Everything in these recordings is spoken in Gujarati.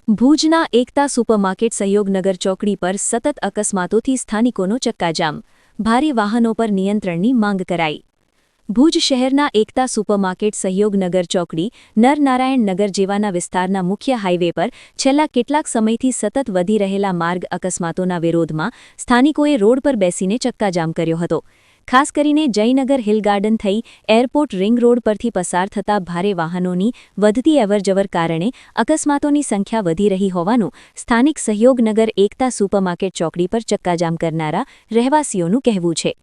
ભુજના એકતા સુપરમાર્કેટ સહયોગનગર ચોકડી પર સતત અકસ્માતોથી સ્થાનિકોનો ચક્કાજામ, ભારે વાહનો પર નિયંત્રણની માંગ કરાઈ। ભુજ શહેરના એકતા સુપરમાર્કેટ સહયોગનગર ચોકડી, નરનારાયણ નગર જેવાના વિસ્તારના મુખ્ય હાઇવે પર છેલ્લા કેટલાક સમયથી સતત વધી રહેલા માર્ગ અકસ્માતોના વિરોધમાં સ્થાનિકોએ રોડ પર બેસીને ચક્કાજામ કર્યો હતો। ખાસ કરીને જયનગર હિલ ગાર્ડન થઈ એરપોર્ટ રિંગ રોડ પરથી પસાર થતા ભારે વાહનોની વધતી અવરજવર કારણે અકસ્માતોની સંખ્યા વધી રહી હોવાનું સ્થાનિક સહયોગનગર એકતા સુપરમાર્કેટ ચોકડી પર ચક્કાજામ કરનારા રહેવાસીઓનું કહેવું છે।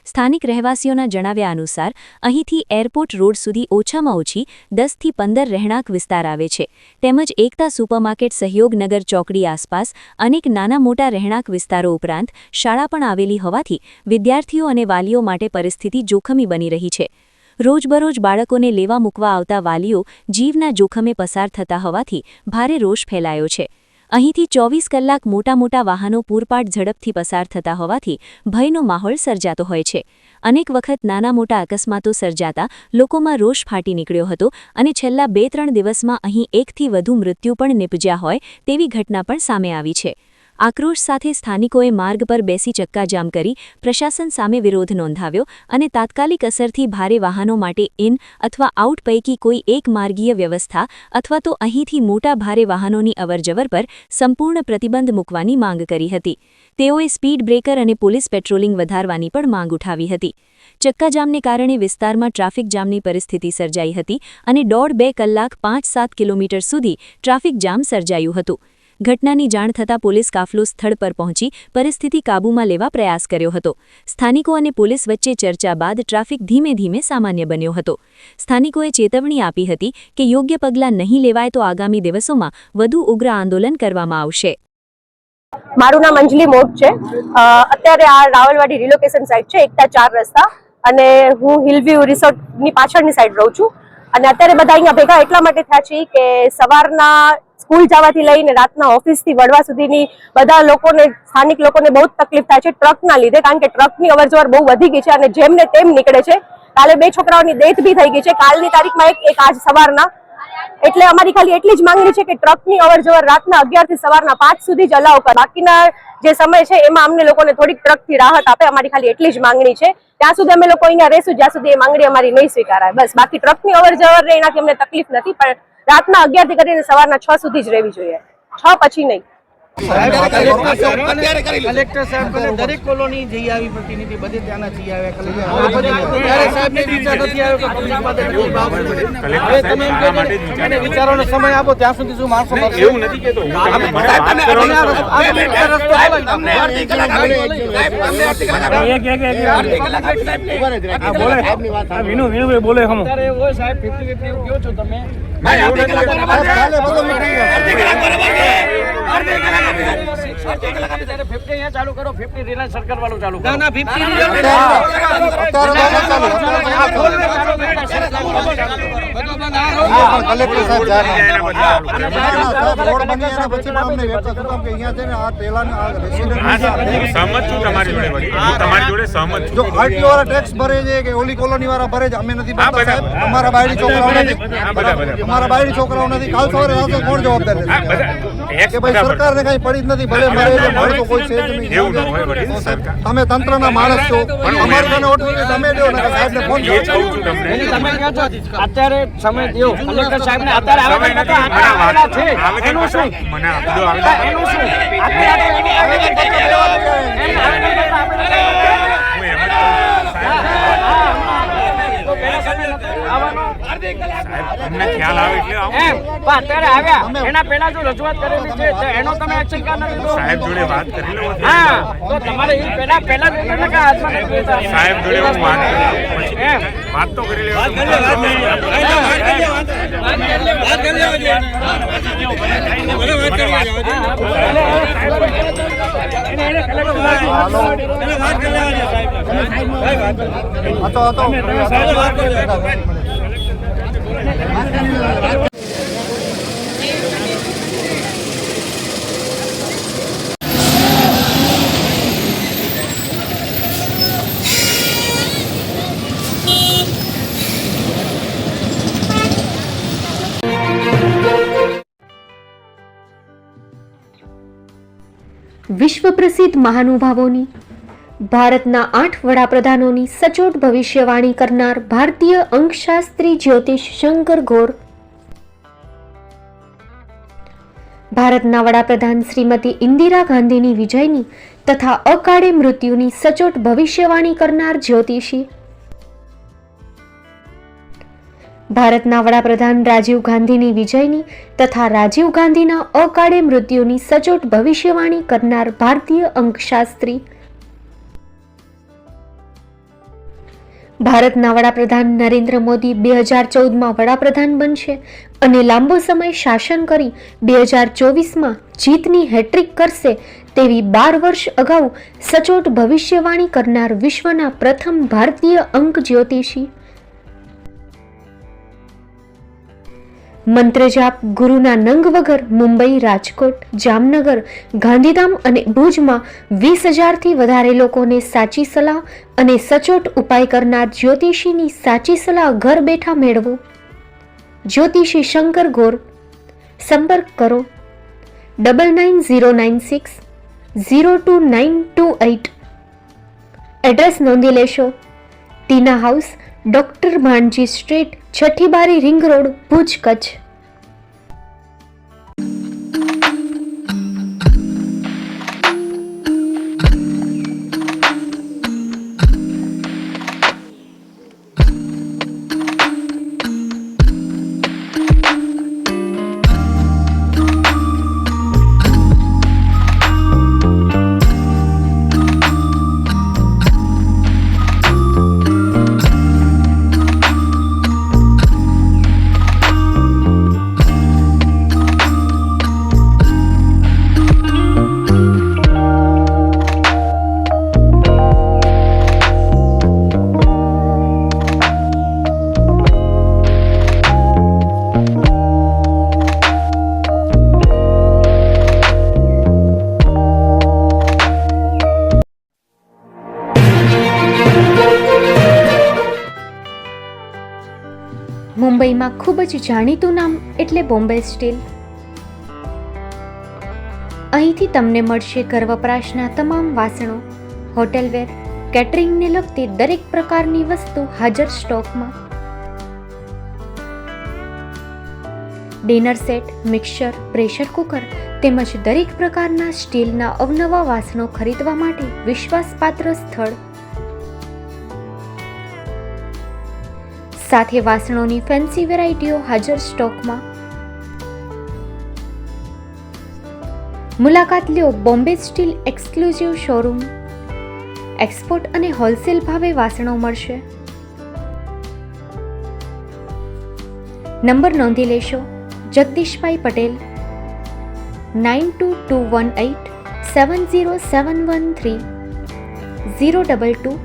સ્થાનિક રહેવાસીઓના જણાવ્યા અનુસાર અહીંથી એરપોર્ટ રોડ સુધી ઓછામાં ઓછી 10 થી 15 રહેણાંક વિસ્તાર આવે છે, તેમજ એકતા સુપરમાર્કેટ સહયોગનગર ચોકડી આસપાસ અનેક નાના મોટા રહેણાંક વિસ્તારો ઉપરાંત શાળા પણ આવેલી હોવાથી વિદ્યાર્થીઓ અને વાલીઓ માટે પરિસ્થિતિ જોખમી બની રહી છે। રોજબરોજ બાળકોને લેવા મૂકવા આવતા વાલીઓ જીવના જોખમે પસાર થતા હોવાથી ભારે રોષ ફેલાયો છે। અહીંથી 24 કલાક મોટા વાહનો પૂરપાટ ઝડપથી પસાર થતા હોવાથી ભયનો માહોલ સર્જાતો હોય છે। અનેક વખત નાના મોટા અકસ્માતો સર્જાતા લોકોમાં રોષ ફાટી નીકળ્યો હતો અને છેલ્લા 2-3 દિવસમાં અહીં 1 થી વધુ મૃત્યુ પણ નિપજ્યા હોય તેવી ઘટના પણ સામે આવી છે। આક્રોશ સાથે સ્થાનિકોએ માર્ગ પર બેસી ચક્કાજામ કરી પ્રશાસન સામે વિરોધ નોંધાવ્યો અને તાત્કાલિક અસરથી ભારે વાહનો માટે ઇન અથવા આઉટ પૈકી કોઈ એક માર્ગીય વ્યવસ્થા અથવા તો અહીંથી મોટા ભારે વાહનોની અવરજવર પર સંપૂર્ણ પ્રતિબંધ મૂકવાની માંગ કરી હતી। તેઓએ સ્પીડ બ્રેકર અને પોલીસ પેટ્રોલિંગ વધારવાની પણ માંગ ઉઠાવી હતી। ચક્કાજામને કારણે વિસ્તારમાં ટ્રાફિક જામની પરિસ્થિતિ સર્જાઈ હતી અને 1.5-2 કલાક 5-7 કિલોમીટર સુધી ટ્રાફિક જામ સર્જાયું હતું। ઘટનાની જાણ થતાં પોલીસ કાફલો સ્થળ પર પહોંચી પરિસ્થિતિ કાબૂમાં લેવા પ્રયાસ કર્યો હતો। સ્થાનિકો અને પોલીસ વચ્ચે ચર્ચા બાદ ટ્રાફિક ધીમે ધીમે સામાન્ય બન્યો હતો। સ્થાનિકોએ ચેતવણી આપી હતી કે યોગ્ય પગલાં નહીં લેવાય તો આગામી દિવસોમાં વધુ ઉગ્ર આંદોલન કરવામાં આવશે। મારું નામ અંજલિ મોટ છે। અત્યારે આ રાવલવાડી રિલોકેશન સાઇટ છે, એકતા 4 રસ્તા, અને હું હિલવ્યુ રિસોર્ટની પાછળની સાઈડ રહું છું। અને અત્યારે બધા અહીંયા ભેગા એટલા માટે થયા છે કે સવારના સ્કૂલ જવાથી લઈને રાતના ઓફિસથી વડવા સુધીની બધા લોકોને, સ્થાનિક લોકોને બહુ તકલીફ થાય છે ટ્રકના લીધે, કારણ કે ટ્રકની અવરજવર બહુ વધી ગઈ છે અને જેમને તેમ નીકળે છે। કાલે 2 છોકરાઓની ડેથ બી થઈ ગઈ છે, કાલની તારીખમાં એક આજ સવારના। એટલે અમારી ખાલી એટલી જ માંગણી છે કે ટ્રકની અવરજવર રાતના 11 થી સવારના 5 સુધી જ અલાઉ કરે, બાકીના જે સમય છે એમાં અમને લોકોને થોડીક ટ્રકથી રાહત આપે। અમારી ખાલી એટલી જ માંગણી છે। ત્યાં સુધી અમે લોકો અહીંયા રહેશું જ્યાં સુધી એ માંગણી અમારી નહીં સ્વીકારાય, બસ। બાકી ટ્રકની અવરજવર ને એનાથી અમને તકલીફ નથી, પણ રાતના 11 થી કરીને સવારના 6 સુધી જ રહેવી જોઈએ, 6 પછી નહીં। કલેક્ટર સાહેબ દરેક કોલોની જઈ આવી, પ્રતિનિધિ બધે ત્યાંના જઈ આવ્યા, સાહેબને વિચાર નથી આવ્યો કે પબ્લિક માટે હવે તમે એમ કહો એને વિચારોનો સમય આપો ત્યાં સુધી શું માણસો એવું નથી કેતો બોલે હમ એવું હોય સાહેબ 50-50 એવું કહો છો તમે ચાલુ કરો 50 રિલાયન્સ સરકાર વાળું ચાલુ કરો ના 50 કલેક્ટર સાહેબ રોડ બની અને પછી અમને વ્યક્ત થતા કે અહીંયા છે ને આ પહેલાના સહમત છું તમારી જોડે સહમત છું। જો આરટીઓ વાળા ટેક્સ ભરે છે કે ઓલી કોલોની વાળા ભરે છે, અમે નથી ભરતા સાહેબ। અમારા બાયડી છોકરાઓ નથી, અમારા બાયડી છોકરાઓ નથી। કાલ સવારે આવશે કોણ જવાબદાર રહેશે કે ભાઈ સરકારને કઈ પડી જ નથી, ભલે મરે છે મળે તો કોઈ છે જ નહીં। તમે તંત્રના માણસ છો, અમારી મને ઓટવી તમે દો ને સાહેબને ફોન કરો। તમે કહો છો અત્યારે સમય દો કલેક્ટર સાહેબને, અત્યારે આવે છે એનું શું મને આપી દો, એનું શું અમને ખ્યાલ આવે એટલે અત્યારે આવ્યા એના પહેલા જો રજૂઆત કરેલી છે એનો તમે એક્શન કાર નથી લીધો સાહેબ જોડે વાત કરી લો। હા તો તમારે એ પહેલા હાથમાં નથી લેતા સાહેબ જોડે હું વાત તો કરી લેવા વિશ્વ પ્રસિદ્ધ મહાનુભાવોની, ભારતના 8 વડાપ્રધાનોની સચોટ ભવિષ્યવાણી કરનાર ભારતીય અંકશાસ્ત્રી જ્યોતિષ શંકર ગોર, ભારતના વડાપ્રધાન શ્રીમતી ઇન્દિરા ગાંધીની વિજયની તથા અકાળે મૃત્યુની સચોટ ભવિષ્યવાણી કરનાર જ્યોતિષી, ભારતના વડાપ્રધાન રાજીવ ગાંધીની વિજયની તથા રાજીવ ગાંધીના અકાળે મૃત્યુની સચોટ ભવિષ્યવાણી કરનાર ભારતીય અંકશાસ્ત્રી, ભારતના વડાપ્રધાન નરેન્દ્ર મોદી 2014માં વડાપ્રધાન બનશે અને લાંબો સમય શાસન કરી 2024માં જીતની હેટ્રિક કરશે તેવી 12 વર્ષ અગાઉ સચોટ ભવિષ્યવાણી કરનાર વિશ્વના પ્રથમ ભારતીય અંક જ્યોતિષી, મંત્રજાપ ગુરુના નંગ વગર મુંબઈ, રાજકોટ, જામનગર, ગાંધીધામ અને ભુજમાં 20,000થી વધારે લોકોને સાચી સલાહ અને સચોટ ઉપાય કરનાર જ્યોતિષીની સાચી સલાહ ઘર બેઠા મેળવો. જ્યોતિષી શંકર ગોર. સંપર્ક કરો 9909602928. એડ્રેસ નોંધી લેશો. ટીના હાઉસ, ડોક્ટર ભાણજી સ્ટ્રીટ, છઠ્ઠી બારી, રિંગ રોડ, ભુજ, કચ્છ. મુંબઈમાં ખૂબ જ જાણીતું નામ એટલે બોમ્બે સ્ટીલ. અહીંથી તમને મળશે ઘર વપરાશના તમામ વાસણો, હોટેલવેર, કેટરિંગને લગતી દરેક પ્રકારની વસ્તુ હાજર સ્ટોકમાં. Dinner set, mixer, pressure cooker તેમજ દરેક પ્રકારના સ્ટીલના અવનવા વાસણો ખરીદવા માટે વિશ્વાસપાત્ર સ્થળ. સાથે વાસણોની ફેન્સી વેરાયટીઓ હાજર સ્ટોકમાં. મુલાકાત લ્યો Bombay steel exclusive showroom. Export અને હોલસેલ ભાવે વાસણો મળશે. નંબર નોંધી લેશો. જગદીશભાઈ પટેલ 9221870713 022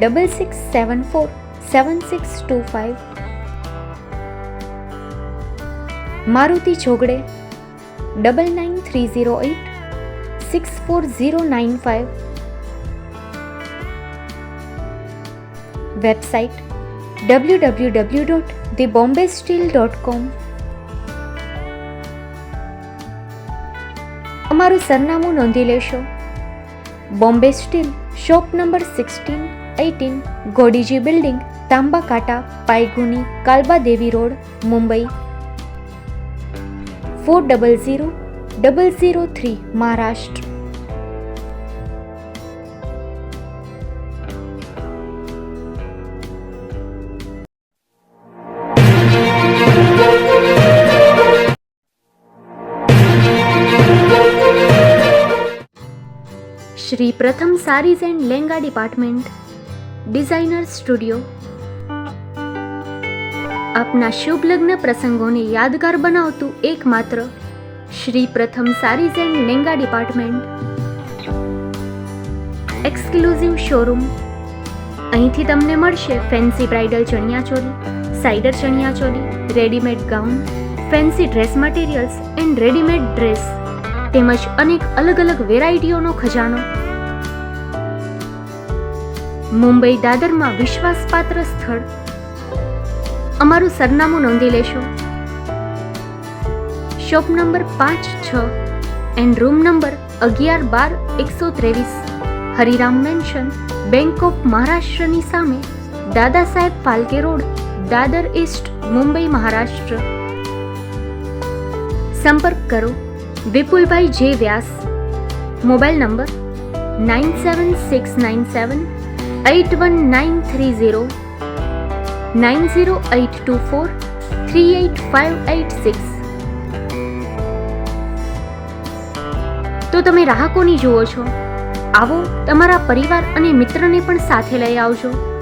6674 7625. મારુતિ જોગડે 9930864095. Website www.thebombasteel.com. અમારું સરનામું નોંધી લેશો. Bombay steel, shop number 16-18, Godiji building, Tamba Kanta, Pydhonie, Kalbadevi road, Mumbai 400003, Maharashtra. Shri Pratham sarees and langa department, designer studio. આપના શુભ લગ્ન પ્રસંગોને યાદગાર બનાવતું એકમાત્ર Shri Pratham sarees and langa department. Exclusive showroom. અહીંથી તમને મળશે fancy bridal chaniya choli, cider chaniya choli, readymade gown, fancy dress materials and readymade dress તેમજ અનેક અલગ અલગ વેરાયટીઓનો ખજાનો. મુંબઈ દાદરમાં વિશ્વાસપાત્ર સ્થળ. અમારું સરનામું નોંધી લેશો. Shop number 5-6 and room number 1112-123, Hariram mansion, bank of મહારાષ્ટ્રની સામે, દાદા સાહેબ ફાલ્કે રોડ, દાદર ઈસ્ટ, મુંબઈ, મહારાષ્ટ્ર. સંપર્ક કરો વિપુલભાઈ જે વ્યાસ. Mobile number 9769781930, 9082438586. તો તમે રાહ કોની જુઓ છો? આવો, તમારા પરિવાર અને મિત્રને પણ સાથે લઈ આવજો.